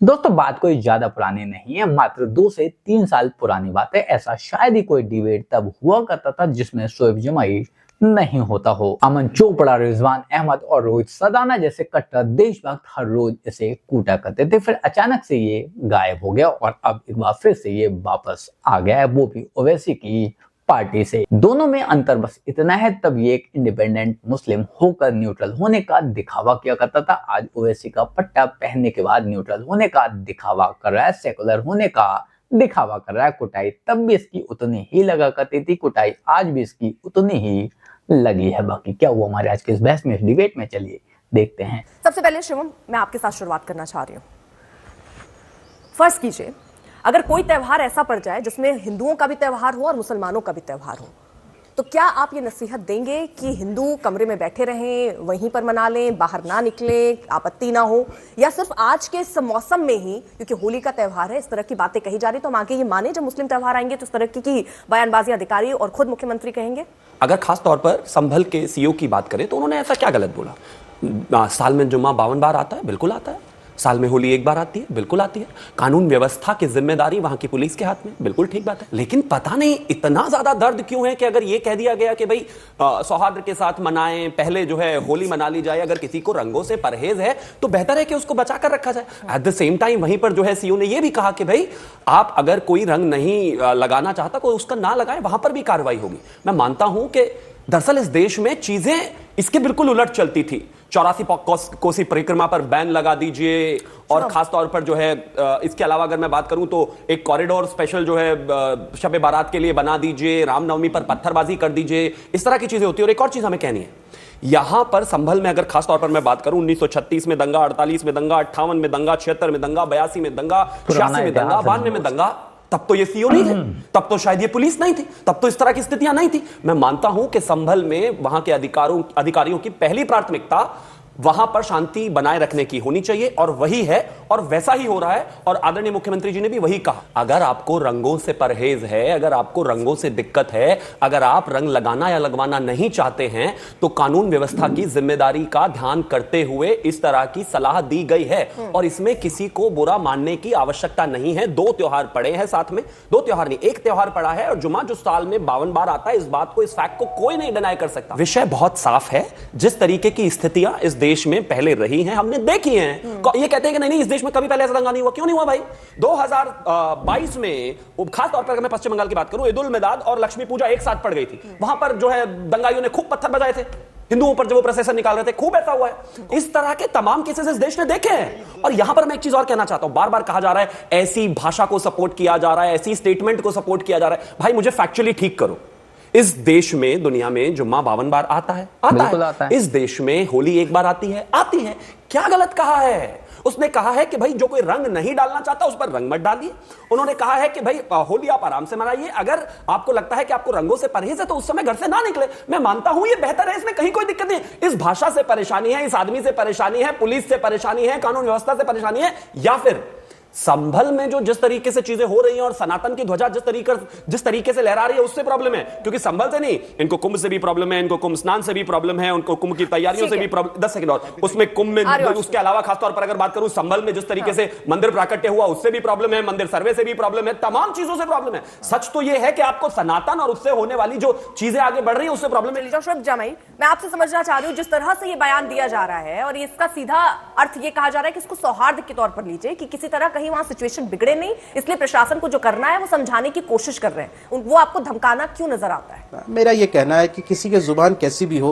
दोस्तों बात कोई ज्यादा पुरानी नहीं है, मात्र 2 से 3 साल पुरानी बात है। ऐसा शायद ही कोई डिबेट तब हुआ करता था जिसमें शोएब जमाई नहीं होता हो। अमन चोपड़ा, रिजवान अहमद और रोहित सदाना जैसे कट्टर देशभक्त हर रोज इसे कूटा करते थे। फिर अचानक से ये गायब हो गया और अब एक बार फिर से ये वापस आ गया है, वो भी ओवैसी की पार्टी से। दोनों में अंतर बस इतना है, तब ये एक इंडिपेंडेंट मुस्लिम होकर न्यूट्रल होने का दिखावा किया करता था। आज ओवैसी का पट्टा पहनने के बाद न्यूट्रल होने का दिखावा कर रहा है, सेकुलर होने का दिखावा कर रहा है। कुटाई तब भी इसकी उतनी ही लगा करती थी, कुटाई आज भी इसकी उतनी ही लगी है। बाकी क्या हुआ हमारे आज के इस बहस में, इस डिबेट में, चलिए देखते हैं। सबसे पहले शिवम, मैं आपके साथ शुरुआत करना चाह रही हूँ। फर्ज कीजिए अगर कोई त्यौहार ऐसा पड़ जाए जिसमें हिंदुओं का भी त्यौहार हो और मुसलमानों का भी त्यौहार हो, तो क्या आप ये नसीहत देंगे कि हिंदू कमरे में बैठे रहें, वहीं पर मना लें, बाहर ना निकलें, आपत्ति ना हो, या सिर्फ आज के इस मौसम में ही, क्योंकि होली का त्यौहार है, इस तरह की बातें कही जा रही, तो हम आगे ये माने जब मुस्लिम त्यौहार आएंगे तो इस तरह की बयानबाजी अधिकारी और खुद मुख्यमंत्री कहेंगे? अगर खास तौर पर संभल के सीईओ की बात करें तो उन्होंने ऐसा क्या गलत बोला? साल में जुम्मा 52 बार आता है, बिल्कुल आता है। साल में होली 1 बार आती है, बिल्कुल आती है। कानून व्यवस्था की जिम्मेदारी वहां की पुलिस के हाथ में, बिल्कुल ठीक बात है। लेकिन पता नहीं इतना ज्यादा दर्द क्यों है कि अगर ये कह दिया गया कि भाई सौहार्द के साथ मनाएं, पहले जो है होली मना ली जाए, अगर किसी को रंगों से परहेज है तो बेहतर है कि उसको बचा कर रखा जाए। एट द सेम टाइम वहीं पर जो है सीईओ ने यह भी कहा कि भाई आप अगर कोई रंग नहीं लगाना चाहता कोई उसका ना लगाए, वहां पर भी कार्रवाई होगी। मैं मानता हूं कि दरअसल इस देश में चीजें इसके बिल्कुल उलट चलती थी। 84 कोसी परिक्रमा पर बैन लगा दीजिए, और खास तौर पर जो है इसके अलावा अगर मैं बात करूं तो एक कॉरिडोर स्पेशल जो है शब बारात के लिए बना दीजिए, रामनवमी पर पत्थरबाजी कर दीजिए, इस तरह की चीजें होती है। और एक और चीज हमें कहनी है, यहां पर संभल में अगर खास तौर पर मैं बात करूं, 1936 में दंगा, 48 में दंगा, 58 में दंगा, 76 में दंगा, 82 में दंगा, 86 में दंगा, 92 में दंगा, तब तो ये सीईओ नहीं थे, तब तो शायद ये पुलिस नहीं थी, तब तो इस तरह की स्थितियां नहीं थी। मैं मानता हूं कि संभल में वहां के अधिकारियों की पहली प्राथमिकता वहां पर शांति बनाए रखने की होनी चाहिए, और वही है और वैसा ही हो रहा है। और आदरणीय मुख्यमंत्री जी ने भी वही कहा। अगर आपको रंगों से परहेज है, अगर आपको रंगों से दिक्कत है, अगर आप रंग लगाना या लगवाना नहीं चाहते हैं, तो कानून व्यवस्था की जिम्मेदारी का ध्यान करते हुए इस तरह की सलाह दी गई है, और इसमें किसी को बुरा मानने की आवश्यकता नहीं है। 2 त्योहार पड़े हैं साथ में, 2 त्योहार नहीं, 1 त्योहार पड़ा है, और जुमा जो साल में 52 बार आता है, इस बात को, इस फैक्ट को कोई नहीं डिनाई कर सकता। विषय बहुत साफ है। जिस तरीके की स्थितियां इस देश में पहले रही हैं, हमने देखी हैं। ये कहते हैं कि नहीं इस देश में कभी पहले ऐसा दंगा नहीं हुआ। क्यों नहीं हुआ भाई? 2022 में खास तौर पर अगर मैं पश्चिम बंगाल की बात करूं, ईद उल मिलाद और लक्ष्मी पूजा एक साथ पड़ गई थी। वहां पर जो है दंगाइयों ने खूब पत्थर बजाए थे हिंदुओं पर जब वो प्रोसेसर निकाल रहे थे, खूब ऐसा हुआ है। इस तरह के तमाम केसेस इस देश ने देखे हैं। और यहां पर मैं एक चीज और कहना चाहता हूं, बार बार कहा जा रहा है ऐसी भाषा को सपोर्ट किया जा रहा है, ऐसी स्टेटमेंट को सपोर्ट किया जा रहा है। भाई मुझे फैक्चुअली ठीक करो, इस देश में, दुनिया में जुम्मा 52 बार आता है, आता है। इस देश में होली 1 बार आती है, आती है। क्या गलत कहा है? उसने कहा है कि भाई जो कोई रंग नहीं डालना चाहता उस पर रंग मत डालिए। उन्होंने कहा है कि भाई होली आप आराम से मनाइए, अगर आपको लगता है कि आपको रंगों से परहेज है तो उस समय घर से ना निकले। मैं मानता हूं ये बेहतर है, इसमें कहीं कोई दिक्कत नहीं। इस भाषा से परेशानी है, इस आदमी से परेशानी है, पुलिस से परेशानी है, कानून व्यवस्था से परेशानी है, या फिर संभल में जो जिस तरीके से चीजें हो रही हैं और सनातन की ध्वजा जिस तरीके से लहरा रही है उससे प्रॉब्लम है। क्योंकि संभल से नहीं, इनको कुंभ से भी प्रॉब्लम है, इनको कुंभ स्नान से भी प्रॉब्लम है, उनको कुंभ की तैयारियों से भी प्रॉब्लम। 10 सेकंड और, उसमें कुंभ में, उसके अलावा खासतौर पर अगर बात करूं संभल में जिस तरीके से मंदिर प्राकट्य हुआ उससे भी प्रॉब्लम है, मंदिर सर्वे से भी प्रॉब्लम है, तमाम चीजों से प्रॉब्लम है। सच तो यह है कि आपको सनातन और उससे होने वाली जो चीजें आगे बढ़ रही है उससे प्रॉब्लम है। शोएब जमाई, मैं आपसे समझना चाह रही हूं, जिस तरह से ये बयान दिया जा रहा है और इसका सीधा अर्थ ये कहा जा रहा है कि इसको सौहार्द के तौर पर लीजिए, कि किसी तरह कहीं वहां सिचुएशन नहीं, इसलिए प्रशासन को जो करना है वो समझाने की कोशिश कर रहे हैं, वो आपको धमकाना क्यों नजर आता है? मेरा ये कहना है कि किसी की जुबान कैसी भी हो,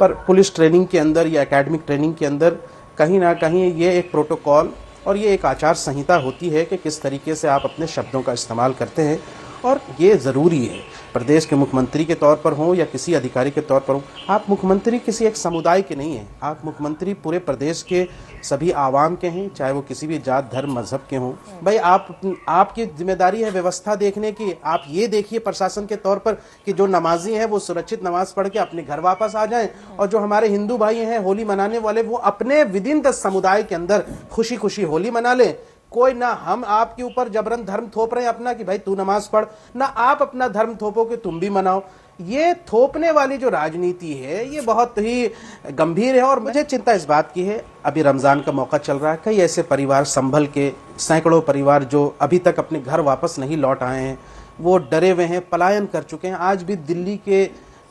पर पुलिस ट्रेनिंग के अंदर या एकेडमिक ट्रेनिंग के अंदर कहीं ना कहीं ये एक प्रोटोकॉल और ये एक आचार संहिता होती है कि किस तरीके से आप अपने शब्दों का इस्तेमाल करते हैं, और ये ज़रूरी है। प्रदेश के मुख्यमंत्री के तौर पर हों या किसी अधिकारी के तौर पर हों, आप मुख्यमंत्री किसी एक समुदाय के नहीं हैं, आप मुख्यमंत्री पूरे प्रदेश के सभी आवाम के हैं, चाहे वो किसी भी जात धर्म मजहब के हों। भाई आपकी जिम्मेदारी है व्यवस्था देखने की। आप ये देखिए प्रशासन के तौर पर कि जो नमाजी हैं वो सुरक्षित नमाज पढ़ के अपने घर वापस आ जाएं, और जो हमारे हिंदू भाई हैं होली मनाने वाले, वो अपने विदिन द समुदाय के अंदर खुशी खुशी होली मना लें। कोई ना हम आपके ऊपर जबरन धर्म थोप रहे हैं अपना कि भाई तू नमाज पढ़, ना आप अपना धर्म थोपो कि तुम भी मनाओ। ये थोपने वाली जो राजनीति है ये बहुत ही गंभीर है। और मुझे चिंता इस बात की है, अभी रमज़ान का मौका चल रहा है, कई ऐसे परिवार संभल के, सैकड़ों परिवार जो अभी तक अपने घर वापस नहीं लौट आए हैं, वो डरे हुए हैं, पलायन कर चुके हैं, आज भी दिल्ली के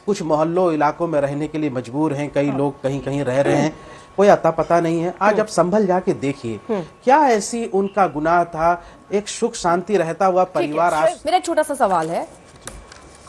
कुछ मोहल्लों इलाकों में रहने के लिए मजबूर हैं, कई लोग कहीं कहीं रह रहे हैं, कोई अता पता नहीं है। आज अब संभल जाके देखिए क्या ऐसी उनका गुनाह था, एक सुख शांति रहता हुआ परिवार आज। मेरा एक छोटा सा सवाल है,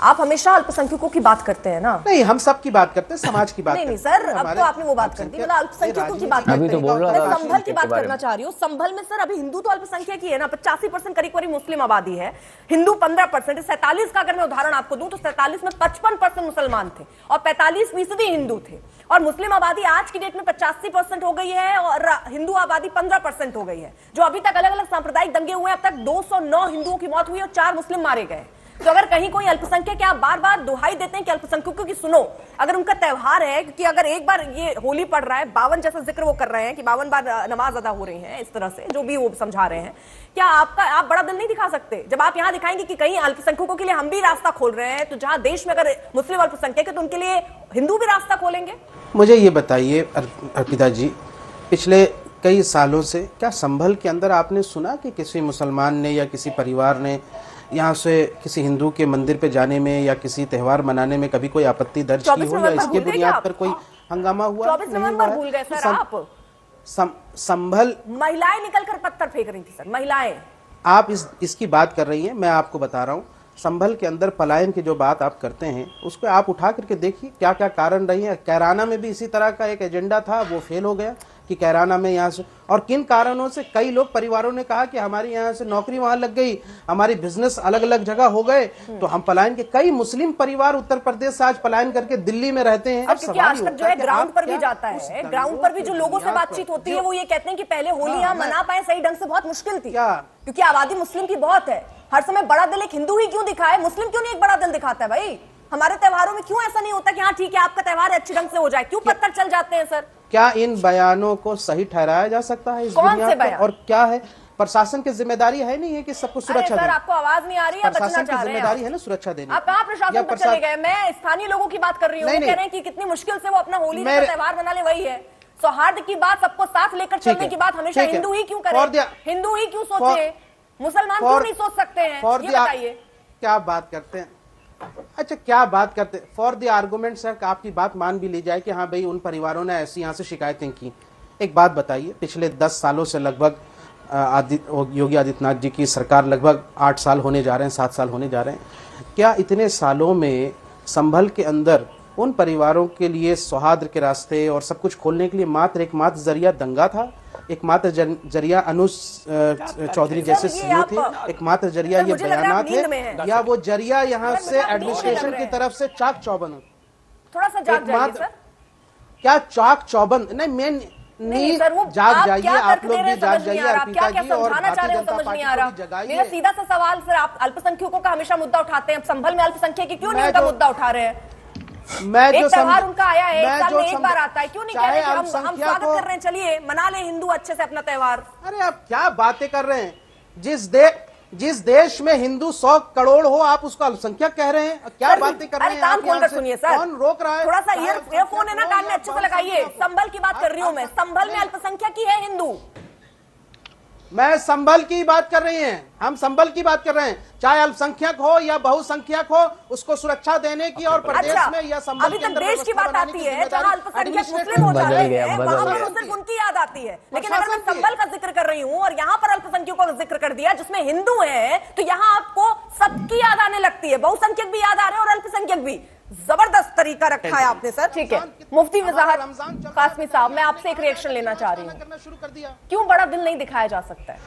आप हमेशा अल्पसंख्यकों की बात करते हैं ना? नहीं, हम सब की बात करते हैं, समाज की बात नहीं नहीं करते हैं। सर, अब तो आपने वो बात कर दी, मतलब अल्पसंख्यकों की बात अभी तो बोल रहा था मैं संभल की बात के बारे करना में। चाह रही हूँ। संभल में सर अभी हिंदू तो अल्पसंख्यक ही है ना, 85% करीब करीब मुस्लिम आबादी है, हिंदू 15%, 47 का अगर मैं उदाहरण आपको दूं तो 47 में 55% मुसलमान थे और 45% हिंदू थे, और मुस्लिम आबादी आज की डेट में 85% हो गई है और हिंदू आबादी 15% हो गई है। जो अभी तक अलग अलग सांप्रदायिक दंगे हुए, अब तक 209 हिंदुओं की मौत हुई और 4 मुस्लिम मारे गए। तो अगर कहीं कोई अल्पसंख्यक, क्या आप बार बार दुहाई देते हैं कि अल्पसंख्यकों की सुनो, अगर उनका त्योहार है, क्योंकि अगर एक बार ये होली पड़ रहा है, 52 जैसा जिक्र वो कर रहे हैं कि 52 बार नमाज अदा हो रही है, इस तरह से जो भी वो समझा रहे हैं, क्या आप बड़ा दिल नहीं दिखा सकते? जब आप यहाँ दिखाएंगे कि कहीं अल्पसंख्यकों के लिए हम भी रास्ता खोल रहे हैं, तो जहां देश में अगर मुस्लिम अल्पसंख्यक है तो उनके लिए हिंदू भी रास्ता खोलेंगे? मुझे ये बताइए अर्पिता जी, पिछले कई सालों से क्या संभल के अंदर आपने सुना कि किसी मुसलमान ने या किसी परिवार ने यहाँ से किसी हिंदू के मंदिर पे जाने में या किसी त्यौहार मनाने में कभी कोई आपत्ति दर्ज की हो, या इसके बुनियाद पर कोई हंगामा हुआ? 24 नवंबर भूल गए सर आप। संभल महिलाएं निकलकर पत्थर फेंक रही थी सर, महिलाएं। आप इसकी बात कर रही हैं, मैं आपको बता रहा हूँ, संभल के अंदर पलायन की जो बात आप करते हैं उसको आप उठा करके देखिए क्या क्या कारण रही है। कैराना में भी इसी तरह का एक एजेंडा था, वो फेल हो गया कि कैराना में यहाँ से, और किन कारणों से कई लोग परिवारों ने कहा कि हमारी यहाँ से नौकरी वहाँ लग गई, हमारी बिजनेस अलग अलग जगह हो गए, तो हम पलायन के, कई मुस्लिम परिवार उत्तर प्रदेश से आज पलायन करके दिल्ली में रहते हैं। अब क्योंकि आजकल जो है ग्राउंड पर भी जाता है, ग्राउंड पर भी जो लोगों से बातचीत होती है वो ये कहते हैं कि पहले होली यहाँ मना पाए सही ढंग से बहुत मुश्किल थी, क्योंकि आबादी मुस्लिम की बहुत है। हर समय बड़ा दिल एक हिंदू ही क्यों दिखाए, मुस्लिम क्यों नहीं एक बड़ा दिल दिखाता है भाई? हमारे त्योहारों में क्यों ऐसा नहीं होता कि हाँ ठीक है आपका त्योहार अच्छे ढंग से हो जाए, क्यों पत्थर चल जाते हैं सर? क्या इन बयानों को सही ठहराया जा सकता है इस बुनियाद पर? और क्या है प्रशासन की जिम्मेदारी है नहीं है कि सबको सुरक्षा देना? आपको आवाज नहीं आ रही है, प्रशासन की जिम्मेदारी है ना सुरक्षा देनी। आप कहाँ प्रशासन पर चले गए? मैं स्थानीय लोगों की बात कर रही हूँ, कह रहे हैं कि कितनी मुश्किल से वो अपना होली का त्योहार मना ले, वही है सौहार्द की बात, सबको साथ लेकर चलने की बात हमेशा हिंदू ही क्यों करे, हिंदू ही क्यों सोचे, मुसलमान क्यों नहीं सोच सकते हैं? ये बताइए क्या बात करते हैं। अच्छा, क्या बात करते हैं? फॉर द आर्गुमेंट सर, आपकी बात मान भी ली जाए कि हाँ भाई उन परिवारों ने ऐसी यहाँ से शिकायतें की, एक बात बताइए, पिछले 10 सालों से लगभग योगी आदित्यनाथ जी की सरकार लगभग 8 साल होने जा रहे हैं, 7 साल होने जा रहे हैं, क्या इतने सालों में संभल के अंदर उन परिवारों के लिए सौहार्द के रास्ते और सब कुछ खोलने के लिए एकमात्र जरिया दंगा था? एकमात्र जरिया अनुज चौधरी जैसे सीईओ थे? एकमात्र जरिया ये बयानात है, या वो जरिया यहाँ से एडमिनिस्ट्रेशन की तरफ से चाक चौबंद? थोड़ा सा जाग जाइए सर। क्या चाक चौबंद? नहीं जाग जाइए, आप लोग भी जाग जाइए अर्पिता जी, और भारतीय जनता पार्टी को भी जगाइए। मेरा सीधा सा सवाल सर, आप अल्पसंख्यकों का हमेशा मुद्दा उठाते हैं, संभल में अल्पसंख्यक क्यों नहीं उनका मुद्दा उठा रहे हैं? एक त्योहार उनका आया है, एक साल में एक बार आता है, क्यों नहीं कह रहे कि हम स्वागत कर रहे हैं, चलिए मना ले हिंदू अच्छे से अपना त्योहार? अरे आप क्या बातें कर रहे हैं? जिस देश में हिंदू 100 करोड़ हो, आप उसको अल्पसंख्यक कह रहे हैं? क्या बातें कर रहे हैं? कान खोलकर सुनिए सर, कौन रोक रहा है? थोड़ा सा ईयरफोन है ना कान में, अच्छे से लगाइए। संभल की बात कर रही हूँ मैं, संभल में अल्पसंख्यक ही है हिंदू। मैं संभल की बात कर रही हैं, हम संभल की बात कर रहे हैं, चाहे अल्पसंख्यक हो या बहुसंख्यक हो, उसको सुरक्षा देने की और प्रदेश में या संभल अभी तक देश की बात आती है जहां अल्पसंख्यक मुस्लिम हो जाते हैं, वहां पर सिर्फ उनकी याद आती है। लेकिन अगर मैं संभल का जिक्र कर रही हूँ और यहाँ पर अल्पसंख्यकों का जिक्र कर दिया जिसमें हिंदू है, तो यहाँ आपको सबकी याद आने लगती है, बहुसंख्यक भी याद आ रहे हैं और अल्पसंख्यक भी। जबरदस्त तरीका रखा है आपने सर। ठीक है, मुफ्ती वजाहत कासमी साहब, मैं आपसे एक रिएक्शन लेना चाह रही हूँ, क्यों बड़ा दिल नहीं दिखाया जा सकता है?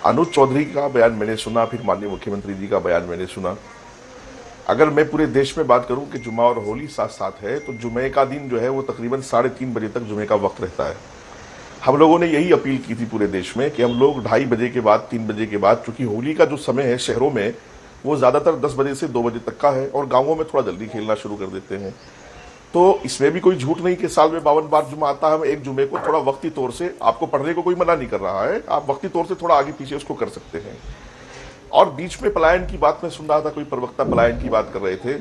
अनुज चौधरी का बयान मैंने सुना, फिर माननीय मुख्यमंत्री जी का बयान मैंने सुना। अगर मैं पूरे देश में बात करूं कि जुमा और होली साथ साथ है, तो जुमे का दिन जो है वो तकरीबन 3:30 बजे तक जुमे का वक्त रहता है। हम लोगों ने यही अपील की थी पूरे देश में कि हम लोग 2:30 बजे के बाद, 3 बजे के बाद, चूंकि होली का जो समय है शहरों में वो ज़्यादातर 10 बजे से 2 बजे तक का है और गाँवों में थोड़ा जल्दी खेलना शुरू कर देते हैं। तो इसमें भी कोई झूठ नहीं कि साल में 52 बार जुमा आता है। हम एक जुमे को थोड़ा वक्ती तौर से, आपको पढ़ने को कोई मना नहीं कर रहा है, आप वक्ती तौर से थोड़ा आगे पीछे उसको कर सकते हैं। और बीच में पलायन की बात मैं सुन रहा था, कोई प्रवक्ता पलायन की बात कर रहे थे।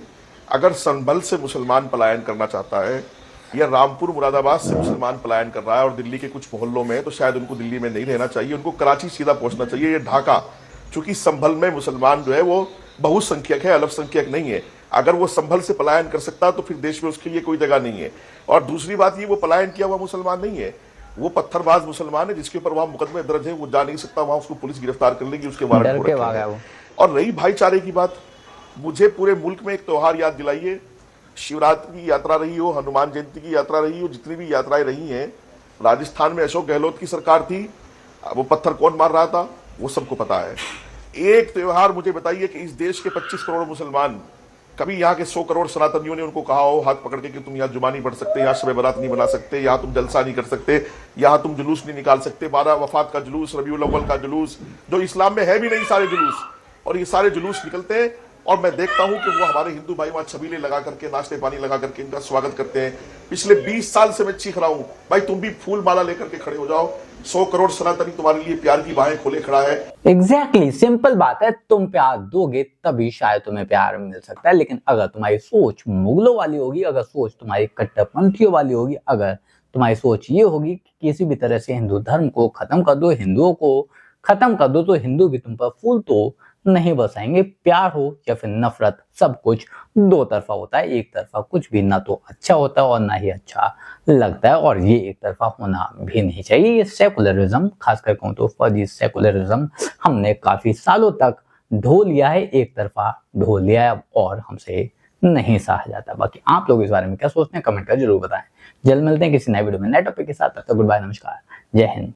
अगर संभल से मुसलमान पलायन करना चाहता है या रामपुर मुरादाबाद से मुसलमान पलायन कर रहा है और दिल्ली के कुछ मोहल्लों में, तो शायद उनको दिल्ली में नहीं रहना चाहिए, उनको कराची सीधा पहुंचना चाहिए, ये ढाका। चूंकि संभल में मुसलमान जो है वो बहुसंख्यक है, अल्पसंख्यक नहीं है। अगर वो संभल से पलायन कर सकता तो फिर देश में उसके लिए कोई जगह नहीं है। और दूसरी बात ये, वो पलायन किया हुआ मुसलमान नहीं है, वो पत्थरबाज मुसलमान है जिसके ऊपर वहां मुकदमे दर्ज है, वो जा नहीं सकता वहां, उसको पुलिस गिरफ्तार कर लेगी, उसके वारंट हो रखे हैं। और रही भाईचारे की बात, मुझे पूरे मुल्क में एक त्योहार याद दिलाइए, शिवरात्रि की यात्रा रही हो, हनुमान जयंती की यात्रा रही हो, जितनी भी यात्राएं रही हैं, राजस्थान में अशोक गहलोत की सरकार थी, वो पत्थर कौन मार रहा था वो सबको पता है। एक त्योहार मुझे बताइए कि इस देश के 25 करोड़ मुसलमान, कभी यहाँ के 100 करोड़ सनातनियों ने उनको कहा हो हाथ पकड़ के कि तुम यहाँ जुमा नहीं पढ़ सकते, यहाँ शब बारात नहीं बना सकते, यहाँ तुम जलसा नहीं कर सकते, यहाँ तुम जुलूस नहीं निकाल सकते, 12 वफात का जुलूस, रबीउल अव्वल का जुलूस, जो इस्लाम में है भी नहीं सारे जुलूस, और ये सारे जुलूस निकलते हैं और मैं देखता हूं कि वो हमारे हिंदू भाई वहां छबीले लगा करके, नाश्ते पानी लगा करके इनका स्वागत करते हैं। पिछले 20 साल से मैं चीख रहा हूं, भाई तुम भी फूल माला लेकर के खड़े हो जाओ, 100 करोड़ सनातनी तुम्हारे लिए प्यार की बाहें खोले खड़ा है। एग्जैक्टली सिंपल बात है, तुम प्यार दोगे तभी शायद तुम्हें प्यार मिल सकता है। लेकिन अगर तुम्हारी सोच मुगलों वाली होगी, अगर सोच तुम्हारी कट्टरपंथियों वाली होगी, अगर तुम्हारी सोच ये होगी कि किसी भी तरह से हिंदू धर्म को खत्म कर दो, हिंदुओं को खत्म कर दो, तो हिंदू भी तुम पर फूल तो नहीं बरसाएंगे। प्यार हो या फिर नफरत, सब कुछ दो तरफा होता है, एक तरफा कुछ भी ना तो अच्छा होता है और ना ही अच्छा लगता है, और ये एक तरफा होना भी नहीं चाहिए। ये सेकुलरिज्म, खासकर कहूँ तो फर्जी सेकुलरिज्म, हमने काफी सालों तक ढो लिया है, एक तरफा ढो लिया है और हमसे नहीं सहा जाता। बाकी आप लोग इस बारे में क्या सोचते हैं, कमेंट कर जरूर बताएं। जल्द मिलते हैं किसी नए वीडियो में नए टॉपिक के साथ। तब तक गुड बाय, नमस्कार, जय हिंद।